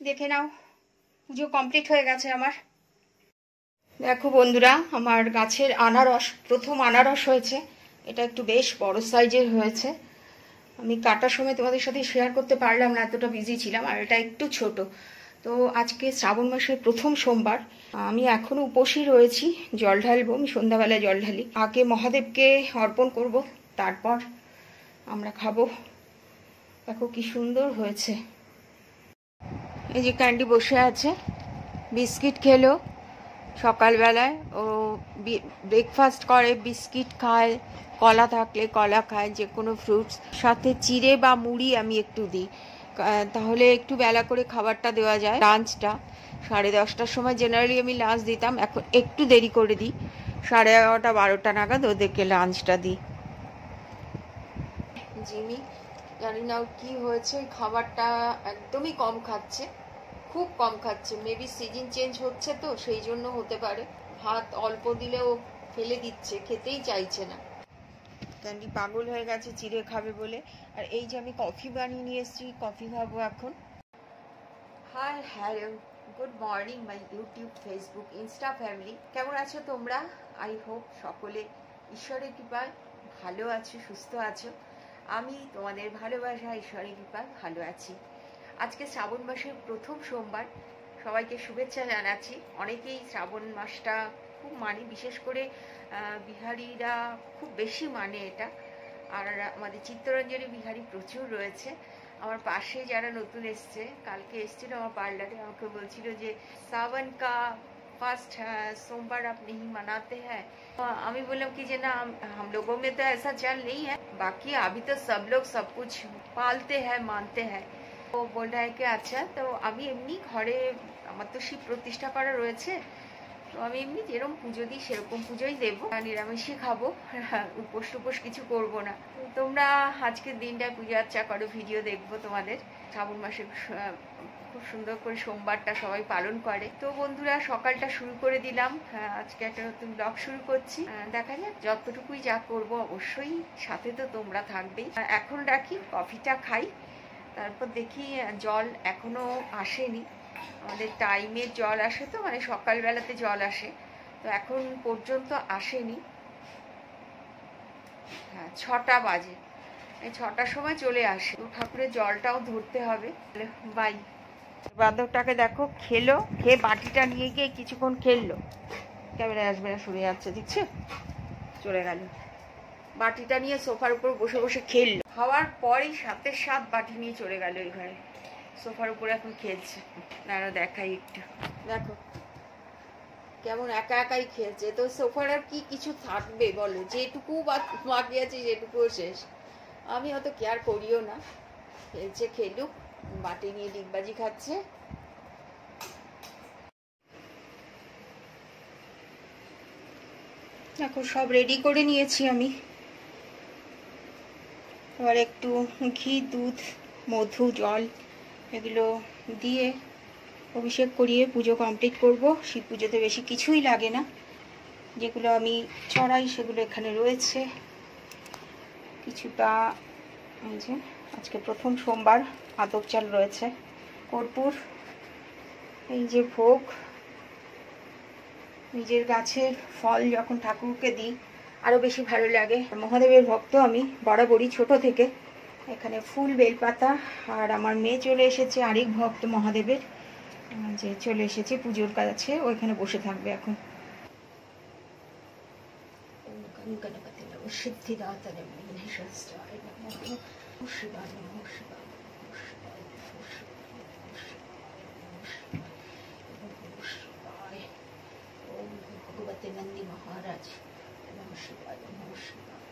দেখে নাও, পুজো কমপ্লিট হয়ে গেছে আমার। দেখো বন্ধুরা, আমার গাছের আনারস, প্রথম আনারস হয়েছে। এটা একটু বেশ বড় সাইজের হয়েছে। আমি কাটার সময় তোমাদের সাথে শেয়ার করতে পারলাম না, এতটা বিজি ছিলাম। আর এটা একটু ছোট। তো আজকে শ্রাবণ মাসের প্রথম সোমবার, আমি এখনো উপোসই রয়েছি। জল ঢালবো, আমি সন্ধ্যাবেলায় জল ঢালি। আগে মহাদেবকে অর্পণ করব, তারপর আমরা খাবো। দেখো কি সুন্দর হয়েছে। এই যে ক্যান্ডি বসে আছে, বিস্কিট খেলো সকালবেলায়। ও ব্রেকফাস্ট করে, বিস্কিট খায়, কলা থাকলে কলা খায়, যে কোনো ফ্রুটস সাথে চিড়ে বা মুড়ি আমি একটু দিই, তাহলে একটু বেলা করে খাবারটা দেওয়া যায়। লাঞ্চটা 10:30টার সময় জেনারেলি আমি লাঞ্চ দিতাম, এখন একটু দেরি করে দিই, 11:30 12টা নাগাদ ওদেরকে লাঞ্চটা দিই। জিমি জানি না কি হয়েছে, খাবারটা একদমই কম খাচ্ছে, খুব কম খাচ্ছে। মেবি সিজন চেঞ্জ হচ্ছে তো সেই জন্য হতে পারে। ভাত অল্প দিলেও ফেলে দিচ্ছে, খেতেই চাইছে না। ক্যান্ডি পাগল হয়ে গেছে চিড়ে খাবে বলে। আর এই যে আমি কফি বানিয়ে নিয়ে এসেছি, কফি খাবো এখন। Hi hello, good morning my YouTube, Facebook, Insta family. কেমন আছো তোমরা? আই হোপ সকলে ঈশ্বরের কৃপায় ভালো আছো, সুস্থ আছো। আমি তোমাদের ভালোবাসা ঈশ্বরের কৃপায় ভালো আছি। আজকে শ্রাবণ মাসের প্রথম সোমবার, সবাইকে শুভেচ্ছা জানাচ্ছি। অনেকেই শ্রাবণ মাসটা খুব মানে, বিশেষ করে বিহারিরা খুব বেশি মানে এটা। আর আমাদের চিত্তরঞ্জনী বিহারি প্রচুর রয়েছে। আমার পাশে যারা নতুন এসছে, কালকে এসছিল আমার পার্লারে, আমাকে বলছিল যে सावन का फर्स्ट सोमवार आप नहीं मनाते हैं। আমি বললাম কি যে না, हम लोगों में तो ऐसा चल नहीं है, बाकी अभी तो सब लोग सब कुछ पालते हैं, मानते हैं। তো बोल रहा है कि अच्छा, তো আমি এমনি ঘরে, আমার তো শিব প্রতিষ্ঠা করা রয়েছে, তো আমি এমনি যেরকম পুজো দিই সেরকম পুজোই দেবো, নিরামিষই খাবো, উপোস টুপোস কিছু করবো না। তোমরা আজকের দিনটায় পূজা আর্চা করো, ভিডিও দেখবো তোমাদের। শ্রাবণ মাসে খুব সুন্দর করে সোমবারটা সবাই পালন করে। তো বন্ধুরা, সকালটা শুরু করে দিলাম। আজকে একটা নতুন ব্লগ শুরু করছি। দেখা যাক, যতটুকুই যা করব, অবশ্যই সাথে তো তোমরা থাকবেই। এখন রাখি, কফিটা খাই, তারপর দেখি। জল এখনো আসেনি, আমাদের টাইমের জল আসে তো, মানে সকালবেলাতে জল আসে, তো এখন পর্যন্ত আসেনি। হ্যাঁ, 6টা বাজে, এই 6টার সময় চলে আসে। তো ঠাকুরের জলটাও ধরতে হবে। বাই। বান্ধবটাকে দেখো, খেলো, খেয়ে বাটিটা নিয়ে গিয়ে কিছুক্ষণ খেললো। ক্যামেরায় আসবে না, সরে যাচ্ছে, দেখছো, চলে গেল। বাটিটা নিয়ে সোফার উপর বসে বসে খেললো, খাওয়ার পরই সাথে সাথ বাটি নিয়ে চলে গেল ওই ঘরে, সোফার উপরে এখন খেলছে। দাঁড়া দেখাই একটু, দেখো কেমন একা একাই খেলছে। তো সোফার আর কি কিছু থাকবে বলো, যেটুকু বাকি আছে যেটুকুও শেষ। আমি অত কেয়ার করিও না, খেলছে খেলুক, বাটি নিয়ে ডিগবাজি খাচ্ছে। দেখো সব রেডি করে নিয়েছি আমি। এবার একটু ঘি, দুধ, মধু, জল এগুলো দিয়ে অভিষেক করিয়ে পুজো কমপ্লিট করব। শিব পুজোতে বেশি কিছুই লাগে না, যেগুলো আমি চড়াই সেগুলো এখানে রয়েছে কিছুটা। এই যে আজকে প্রথম সোমবার, আতপ চাল রয়েছে, কর্পূর, এই যে ভোগ। নিজের গাছের ফল যখন ঠাকুরকে দিই আরও বেশি ভালো লাগে। মহাদেবের ভক্ত আমি বরাবরই, ছোট থেকে। এখানে ফুল, বেলপাতা, আর আমার মেয়ে চলে এসেছে, আরেক ভক্ত মহাদেবের, যে চলে এসেছে পুজোর কাছে, ওইখানে বসে থাকবে এখন। সিদ্ধিদাতারে বিঘ্নেশ্বরায় নমঃ, শিবায় নমঃ, শিবায় ওম ভগবতে নন্দী মহারাজ নমঃ, শিবায় নমঃ, শিবায়।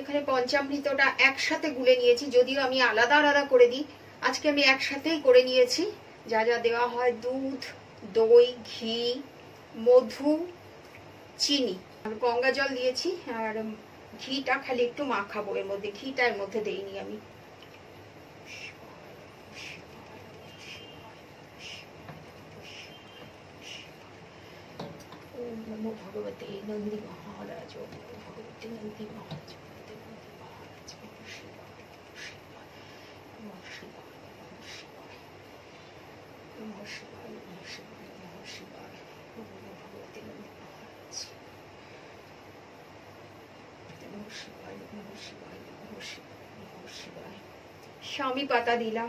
এখানে পঞ্চামৃতটা একসাথে গুলে নিয়েছি, যদিও আমি আলাদা আলাদা করে দিই, আজকে আমি একসাথেই করে নিয়েছি। যা যা দেওয়া হয় দুধ, দই, ঘি, মধু, চিনি আর গঙ্গা জল দিয়েছি। আর ঘিটা খালি একটু মাখাবো এর মধ্যে, ঘিটা এর মধ্যে দেইনি আমি। ওম নমো ভগবতে নন্দী মহারাজ, ওম নমো ভগবতে নন্দী মহারাজ, স্বামী পাতা দিলাম।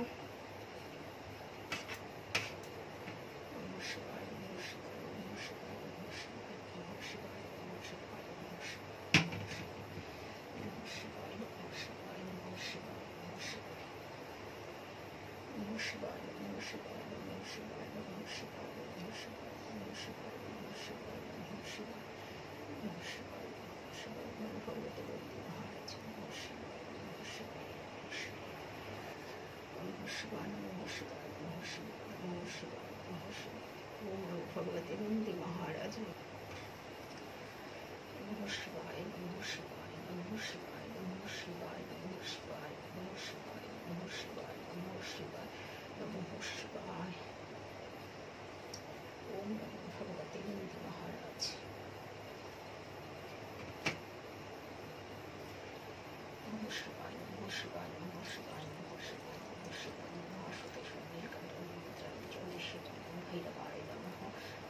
भगवते नंदी महाराज नमः शिवाय, नमः शिवाय, नमः शिवाय, नमः शिवाय, नमः शिवाय, नमः शिवाय, नमः शिवाय, नमः शिवाय, नमः शिवाय। ओम नमो भगवते नंदी महाराज। नमः शिवाय, नमः शिवाय, नमः शिवाय, नमः शिवाय, नमः शिवाय, नमः सुतेश्वर नीलकंठ रुद्राय ज्योतिषाय भैरवाय नमः।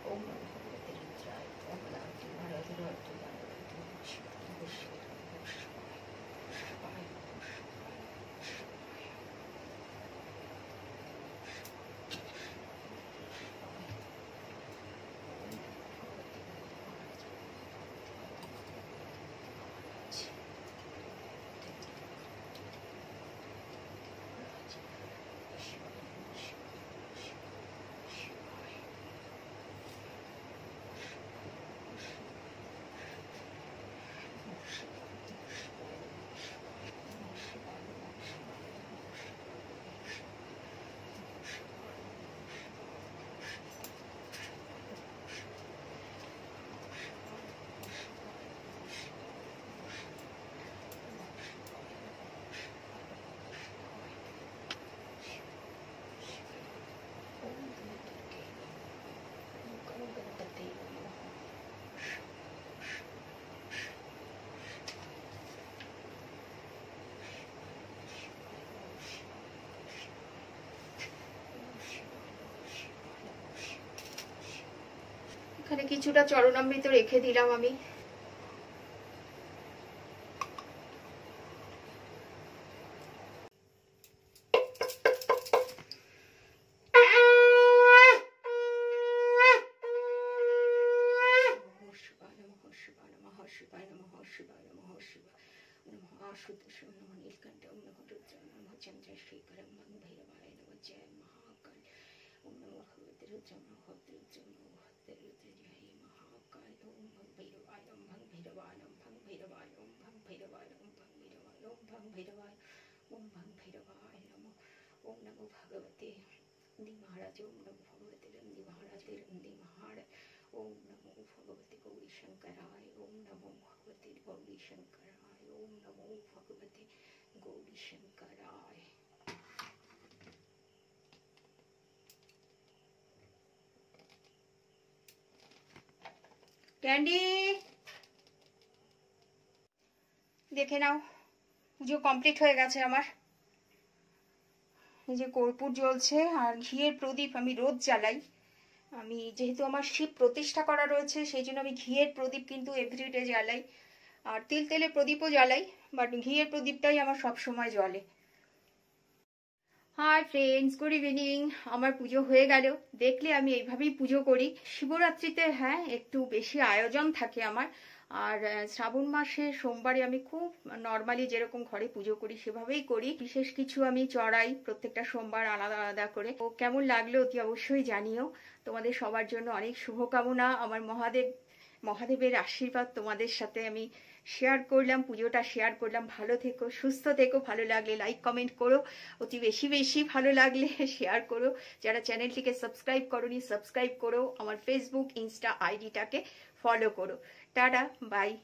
ओम नमो भगवते रुद्राय कमलाय वरदराय এখানে কিছুটা চরণামৃত রেখে দিলাম আমি। ক্যান্ডি দেখে নাও, পুজো কমপ্লিট হয়ে গেছে আমার। এই যে কর্পূর জ্বলছে আর ঘিয়ের প্রদীপ আমি রোজ জ্বালাই। আমি যেহেতু আমার শিব প্রতিষ্ঠা করা রয়েছে সেই জন্য আমি ঘিয়ের প্রদীপ কিন্তু এভরিডে জ্বালাই, আর তিল তেলের প্রদীপও জ্বালাই, বাট ঘিয়ের প্রদীপটাই আমার সব সময় জ্বলে। Hi friends, good evening. আমার পুজো হয়ে গেল। দেখলে আমি এইভাবেই পুজো করি। শিবরাত্রিতে হ্যাঁ একটু বেশি আয়োজন থাকে আমার, আর শ্রাবণ মাসে সোমবারে আমি খুব নর্মালি যেরকম ঘরে পুজো করি সেভাবেই করি। বিশেষ কিছু আমি চড়াই প্রত্যেকটা সোমবার আলাদা আলাদা করে। তো কেমন লাগলো অতি অবশ্যই জানিও। তোমাদের সবার জন্য অনেক শুভকামনা। আমার মহাদেব মহাদেবের আশীর্বাদ তোমাদের সাথে আমি শেয়ার করলাম, পুজোটা শেয়ার করলাম। ভালো থেকো, সুস্থ থেকো, ভালো লাগলে লাইক কমেন্ট করো, অতি বেশি বেশি ভালো লাগলে শেয়ার করো। যারা চ্যানেলটিকে সাবস্ক্রাইব করোনি সাবস্ক্রাইব করো, আমার ফেসবুক ইনস্টা আইডিটাকে ফলো করো। Tata, by.